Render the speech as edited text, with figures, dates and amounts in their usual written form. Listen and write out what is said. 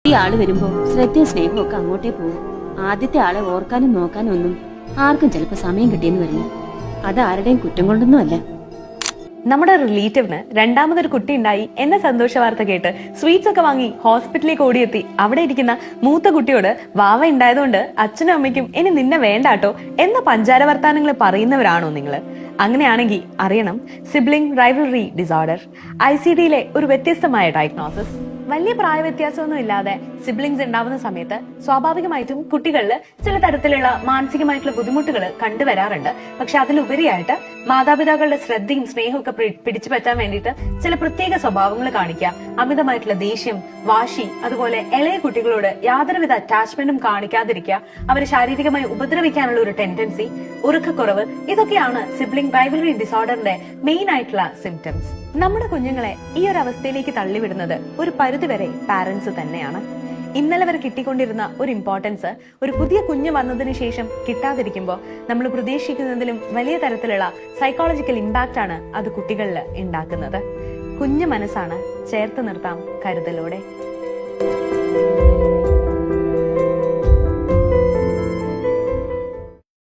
ഈ ആള് വരുമ്പോ ശ്രദ്ധയും സ്നേഹവും ഒക്കെ അങ്ങോട്ടേ പോകും. ആദ്യത്തെ ആളെ ഓർക്കാനും നോക്കാനും ഒന്നും ആർക്കും ചിലപ്പോ സമയം കിട്ടിയെന്ന് വരില്ല. അത് ആരുടെയും കുറ്റം കൊണ്ടൊന്നും അല്ല. നമ്മുടെ റിലേറ്റീവിന് രണ്ടാമതൊരു കുട്ടി ഉണ്ടായി എന്ന സന്തോഷ വാർത്ത കേട്ട് സ്വീറ്റ്സ് ഒക്കെ വാങ്ങി ഹോസ്പിറ്റലിലേക്ക് ഓടിയെത്തി അവിടെ ഇരിക്കുന്ന മൂത്ത കുട്ടിയോട് വാവ ഉണ്ടായതുകൊണ്ട് അച്ഛനും അമ്മയ്ക്കും ഇനി നിന്നെ വേണ്ടാട്ടോ എന്ന പഞ്ചാര വർത്താനങ്ങൾ പറയുന്നവരാണോ നിങ്ങൾ? അങ്ങനെയാണെങ്കിൽ അറിയണം, സിബ്ലിംഗ് റൈവൽറി ഡിസോർഡർ, ICDയിലെ ഒരു വ്യത്യസ്തമായ ഡയഗ്നോസിസ്. വലിയ പ്രായ വ്യത്യാസമൊന്നും ഇല്ലാതെ സിബ്ലിംഗ്സ് ഉണ്ടാവുന്ന സമയത്ത് സ്വാഭാവികമായിട്ടും കുട്ടികളിൽ ചില തരത്തിലുള്ള മാനസികമായിട്ടുള്ള ബുദ്ധിമുട്ടുകൾ കണ്ടുവരാറുണ്ട്. പക്ഷെ അതിലുപരിയായിട്ട് മാതാപിതാക്കളുടെ ശ്രദ്ധയും സ്നേഹവും ഒക്കെ പിടിച്ചു പറ്റാൻ വേണ്ടിയിട്ട് ചില പ്രത്യേക സ്വഭാവങ്ങൾ കാണിക്കുക, അമിതമായിട്ടുള്ള ദേഷ്യം, വാശി, അതുപോലെ ഇളയ കുട്ടികളോട് യാതൊരുവിധ അറ്റാച്ച്മെന്റും കാണിക്കാതിരിക്കുക, അവരെ ശാരീരികമായി ഉപദ്രവിക്കാനുള്ള ഒരു ടെൻഡൻസി, ഉറക്കക്കുറവ്, ഇതൊക്കെയാണ് സിബ്ലിംഗ് റൈവൽറി ഡിസോർഡറിന്റെ മെയിൻ ആയിട്ടുള്ള സിംറ്റംസ്. നമ്മുടെ കുഞ്ഞുങ്ങളെ ഈ ഒരു അവസ്ഥയിലേക്ക് തള്ളിവിടുന്നത് ഒരു പരിധിവരെ പാരന്റ്സ് തന്നെയാണ്. ഇന്നലെ വരെ കിട്ടിക്കൊണ്ടിരുന്ന ഒരു ഇമ്പോർട്ടൻസ് ഒരു പുതിയ കുഞ്ഞ് വന്നതിന് ശേഷം കിട്ടാതിരിക്കുമ്പോൾ നമ്മൾ പ്രതീക്ഷിക്കുന്നതിലും വലിയ തരത്തിലുള്ള സൈക്കോളജിക്കൽ ഇമ്പാക്റ്റ് ആണ് അത് കുട്ടികളിൽ ഉണ്ടാക്കുന്നത്. കുഞ്ഞു മനസ്സാണ്, ചേർത്ത് നിർത്താം കരുതലോടെ.